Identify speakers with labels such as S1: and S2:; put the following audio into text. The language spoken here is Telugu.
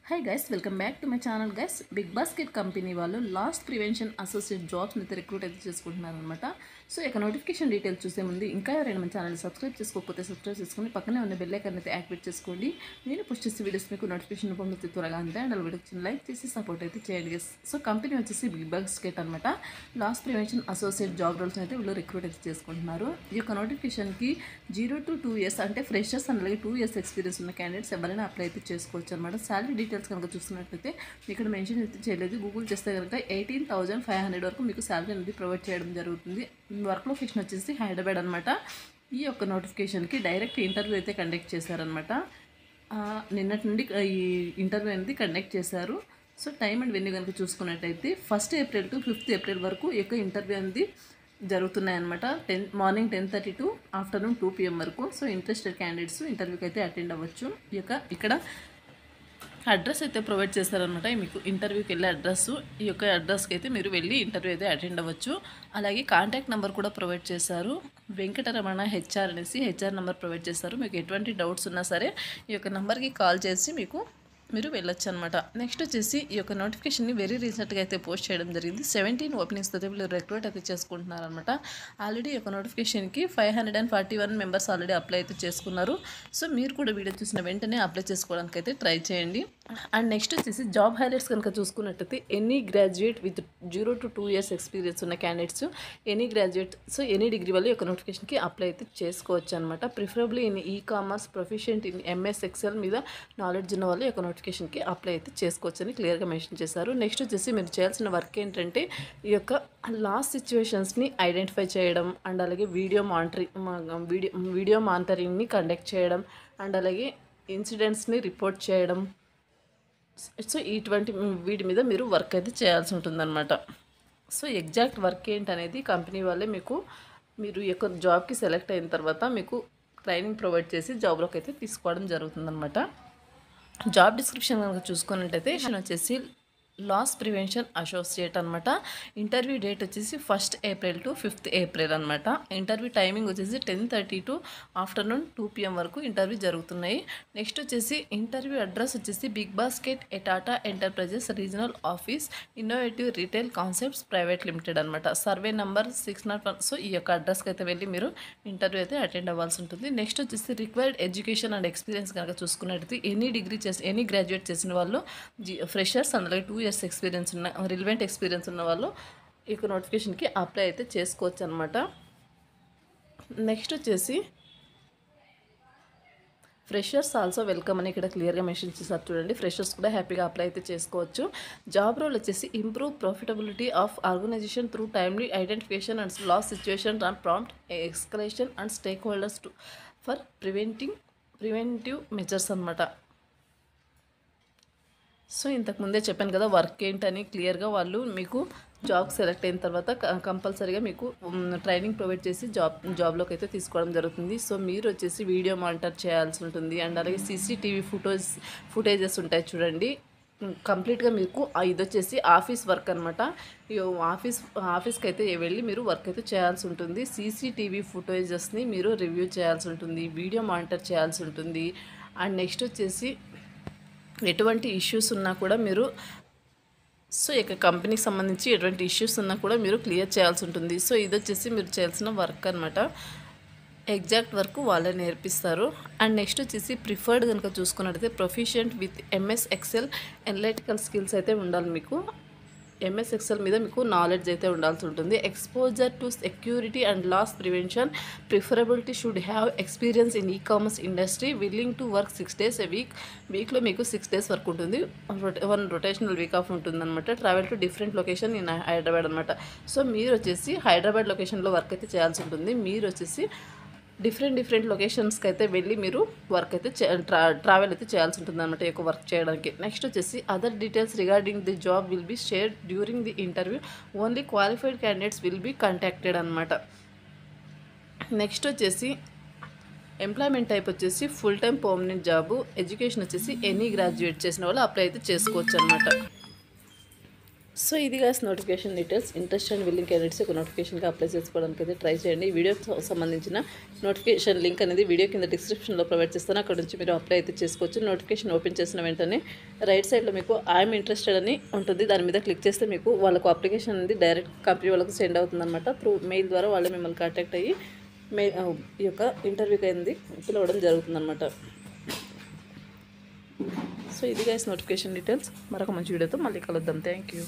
S1: Hi guys welcome back to my channel guys BigBasket company వాళ్ళు లాస్ ప్రివెన్షన్ అసోసియేట్ జాబ్స్ ని రిక్రూట్ అయితే చేసుకుంటున్నారన్నమాట. సో ఇక నోటిఫికేషన్ డీటెయిల్స్ చూసే ముందు ఇంకా ఎవరైనా మన ఛానల్ సబ్స్క్రైబ్ చేసుకోకపోతే సబ్స్క్రైబ్ చేసుకొని పక్కనే ఉన్న బెల్ ఐకాన్ అయితే యాక్టివేట్ చేసుకోండి. నేను పోస్ట్ చేసే వీడియోస్ మీకు నోటిఫికేషన్ రూపంలో త్వరగా అంతే అండ్ వీడియోకి లైక్ చేసి సపోర్ట్ అయితే చేయండి గైస్. సో కంపెనీ వచ్చేసి బిగ్ బాస్కెట్ అన్నమాట. Loss prevention associate job roles అయితే వీళ్ళు రిక్రూట్ అయితే చేసుకుంటున్నారు. ఈ యొక్క నోటిఫికేషన్కి 0 to 2 years అంటే ఫ్రెషర్స్ అండ్ అలాగే 2 years ఎక్స్పీరియన్స్ ఉన్న క్యాండిడేట్స్ ఎవరైనా అప్లై అయితే చేసుకోవచ్చు అనమాట. శాలరీ డీటెయిల్స్ కనుక చూస్తున్నట్లయితే ఇక్కడ మెన్షన్ అయితే చేయలేదు, గూగుల్ చేస్తే కనుక 18,500 వరకు మీకు శాలరీ అనేది ప్రొవైడ్ చేయడం జరుగుతుంది. వర్క్ లొకేషన్ వచ్చేసి హైదరాబాద్ అనమాట. ఈ యొక్క నోటిఫికేషన్కి డైరెక్ట్ ఇంటర్వ్యూ అయితే కండక్ట్ చేశారనమాట. నిన్నటి నుండి ఈ ఇంటర్వ్యూ అనేది కండక్ట్ చేశారు. సో టైం అండ్ వెన్యూ కనుక చూసుకున్నట్టయితే 1st April to 5th April వరకు ఈ యొక్క ఇంటర్వ్యూ అనేది జరుగుతున్నాయన్నమాట. మార్నింగ్ 10:30 to ఆఫ్టర్నూన్ 2 PM వరకు. సో ఇంట్రెస్టెడ్ క్యాండిడేట్స్ ఇంటర్వ్యూకి అయితే అటెండ్ అవ్వచ్చు. ఇక్కడ అడ్రస్ అయితే ప్రొవైడ్ చేస్తారనమాట. మీకు ఇంటర్వ్యూకి వెళ్ళే అడ్రస్, ఈ యొక్క అడ్రస్కి అయితే మీరు వెళ్ళి ఇంటర్వ్యూ అయితే అటెండ్ అవ్వచ్చు. అలాగే కాంటాక్ట్ నెంబర్ కూడా ప్రొవైడ్ చేశారు. వెంకటరమణ హెచ్ఆర్ అనేసి హెచ్ఆర్ నెంబర్ ప్రొవైడ్ చేస్తారు. మీకు ఎటువంటి డౌట్స్ ఉన్నా సరే ఈ యొక్క నెంబర్కి కాల్ చేసి మీరు వెళ్ళొచ్చు అనమాట. నెక్స్ట్ వచ్చేసి ఈ యొక్క నోటిఫికేషన్ని వెరీ రీసెంట్గా అయితే పోస్ట్ చేయడం జరిగింది. 17 ఓపెనింగ్స్ అయితే వీళ్ళు రిక్రూట్ అయితే చేసుకుంటున్నారనమాట. ఆల్రెడీ ఈ యొక్క నోటిఫికేషన్కి 541 మెంబర్స్ ఆల్రెడీ అప్లై అయితే చేసుకున్నారు. సో మీరు కూడా వీడియో చూసిన వెంటనే అప్లై చేసుకోవడానికి అయితే ట్రై చేయండి. అండ్ నెక్స్ట్ వచ్చేసి జాబ్ హైలైట్స్ కనుక చూసుకున్నట్టయితే any graduate with 0 to 2 years experience ఉన్న candidates, any graduate, so any degree వల్ల ఈ యొక్క నోటిఫికేషన్కి అప్లై అయితే చేసుకోవచ్చు అనమాట. Preferably in e commerce, proficient in MS Excel మీద నాలెడ్జ్ ఉన్న వాళ్ళు ఈ యొక్క నోటిఫికేషన్కి అప్లై అయితే చేసుకోవచ్చు అని క్లియర్గా మెన్షన్ చేశారు. నెక్స్ట్ వచ్చేసి మీరు చేయాల్సిన వర్క్ ఏంటంటే ఈ యొక్క లాస్ సిచ్యువేషన్స్ని ఐడెంటిఫై చేయడం అండ్ అలాగే వీడియో మానిటరింగ్ని కండక్ట్ చేయడం అండ్ అలాగే ఇన్సిడెంట్స్ని రిపోర్ట్ చేయడం. సో ఇటువంటి వీటి మీద మీరు వర్క్ అయితే చేయాల్సి ఉంటుందన్నమాట. సో ఎగ్జాక్ట్ వర్క్ ఏంటనేది కంపెనీ వాళ్ళే మీరు ఈ యొక్క జాబ్కి సెలెక్ట్ అయిన తర్వాత మీకు ట్రైనింగ్ ప్రొవైడ్ చేసి జాబ్లోకి అయితే తీసుకోవడం జరుగుతుందన్నమాట. జాబ్ డిస్క్రిప్షన్ కనుక చూసుకున్నట్టయితే వచ్చేసి లాస్ ప్రివెన్షన్ అసోసియేట్ అనమాట. ఇంటర్వ్యూ డేట్ వచ్చేసి 1st April to 5th April అనమాట. ఇంటర్వ్యూ టైమింగ్ వచ్చేసి 10:30 to ఆఫ్టర్నూన్ 2 PM వరకు ఇంటర్వ్యూ జరుగుతున్నాయి. నెక్స్ట్ వచ్చేసి ఇంటర్వ్యూ అడ్రస్ వచ్చేసి big Basket Tata Enterprises regional office, innovative retail concepts private limited అనమాట. Survey number 601. సో ఈ యొక్క అడ్రస్కి అయితే వెళ్ళి మీరు ఇంటర్వ్యూ అయితే అటెండ్ అవ్వాల్సి ఉంటుంది. నెక్స్ట్ వచ్చేసి రిక్వైర్డ్ ఎడ్యుకేషన్ అండ్ ఎక్స్పీరియన్స్ కనుక చూసుకున్నట్టయితే ఎనీ గ్రాడ్యుయేట్ చేసిన వాళ్ళు, ఫ్రెషర్స్ అండ్ అలాగే 2 years ఎక్స్పీరియన్స్ ఉన్న రిలవెంట్ ఎక్స్పీరియన్స్ ఉన్న వాళ్ళు ఈ యొక్క నోటిఫికేషన్కి అప్లై అయితే చేసుకోవచ్చు అనమాట. నెక్స్ట్ వచ్చేసి ఫ్రెషర్స్ ఆల్సో వెల్కమ్ అని ఇక్కడ క్లియర్గా మెన్షన్ చేశారు చూడండి. ఫ్రెషర్స్ కూడా హ్యాపీగా అప్లై అయితే చేసుకోవచ్చు. జాబ్ రోల్ వచ్చేసి improve profitability of organization through timely identification and loss situation and prompt escalation and stakeholders for preventive measures అనమాట. సో ఇంతకుముందే చెప్పాను కదా వర్క్ ఏంటని క్లియర్గా. వాళ్ళు మీకు జాబ్ సెలెక్ట్ అయిన తర్వాత కంపల్సరీగా మీకు ట్రైనింగ్ ప్రొవైడ్ చేసి జాబ్లోకి అయితే తీసుకోవడం జరుగుతుంది. సో మీరు వచ్చేసి వీడియో మానిటర్ చేయాల్సి ఉంటుంది అండ్ అలాగే CCTV ఫుటేజెస్ ఉంటాయి చూడండి. కంప్లీట్గా మీకు ఇది వచ్చేసి ఆఫీస్ వర్క్ అనమాట. ఆఫీస్కి అయితే వెళ్ళి మీరు వర్క్ అయితే చేయాల్సి ఉంటుంది. CCTV ఫుటేజెస్ని మీరు రివ్యూ చేయాల్సి ఉంటుంది, వీడియో మానిటర్ చేయాల్సి ఉంటుంది. అండ్ నెక్స్ట్ వచ్చేసి ఎటువంటి ఇష్యూస్ ఉన్నా కూడా మీరు, సో ఇక కంపెనీకి సంబంధించి ఎటువంటి ఇష్యూస్ ఉన్నా కూడా మీరు క్లియర్ చేయాల్సి ఉంటుంది. సో ఇది వచ్చేసి మీరు చేయాల్సిన వర్క్ అనమాట. ఎగ్జాక్ట్ వర్క్ వాళ్ళే నేర్పిస్తారు. అండ్ నెక్స్ట్ వచ్చేసి ప్రిఫర్డ్ కనుక చూసుకున్నట్టయితే proficient with MS Excel analytical skills అయితే ఉండాలి. మీకు MS Excel మీద మీకు నాలెడ్జ్ అయితే ఉండాల్సి ఉంటుంది. Exposure to security and loss prevention, preferability should have experience in e commerce industry, willing to work 6 days a week. వీక్లో మీకు 6 days వర్క్ ఉంటుంది. 1 రొటేషనల్ వీక్ ఆఫ్ ఉంటుంది అనమాట. Travel to different location in Hyderabad అనమాట. సో మీరు వచ్చేసి హైదరాబాద్ లొకేషన్లో వర్క్ అయితే చేయాల్సి ఉంటుంది. మీరు వచ్చేసి డిఫరెంట్ లొకేషన్స్కి అయితే వెళ్ళి మీరు వర్క్ అయితే ట్రావెల్ అయితే చేయాల్సి ఉంటుంది అనమాట ఈ యొక్క వర్క్ చేయడానికి. నెక్స్ట్ వచ్చేసి other details regarding the job will be shared during the interview, only qualified candidates will be contacted అనమాట. నెక్స్ట్ వచ్చేసి ఎంప్లాయ్మెంట్ టైప్ వచ్చేసి full time permanent job. Education వచ్చేసి ఎనీ గ్రాడ్యుయేట్ చేసిన వాళ్ళు అప్లై అయితే చేసుకోవచ్చు అనమాట. సో ఇది గాస్ notification details. Interest and willing candidates ఒక నోటిఫికేషన్గా అప్లై చేసుకోవడానికి అయితే ట్రై చేయండి. ఈ వీడియోకి సంబంధించిన నోటిఫికేషన్ లింక్ అనేది వీడియో కింద డిస్క్రిప్షన్లో ప్రొవైడ్ చేస్తాను. అక్కడ నుంచి మీరు అప్లై అయితే చేసుకోవచ్చు. నోటిఫికేషన్ ఓపెన్ చేసిన వెంటనే రైట్ సైడ్లో మీకు ఐఎమ్ ఇంట్రెస్టెడ్ అని ఉంటుంది. దాని మీద క్లిక్ చేస్తే మీకు వాళ్ళకు అప్లికేషన్ అనేది డైరెక్ట్ కంపెనీ వాళ్ళకు సెండ్ అవుతుందన్నమాట. త్రూ మెయిల్ ద్వారా వాళ్ళు మిమ్మల్ని కాంటాక్ట్ అయ్యి ఈ యొక్క ఇంటర్వ్యూకి అనేది పిలవడం జరుగుతుందన్నమాట. సో ఇది గైస్ నోటిఫికేషన్ డీటెయిల్స్. మరొక మంచి వీడియోతో మళ్ళీ కలుద్దాం. Thank you.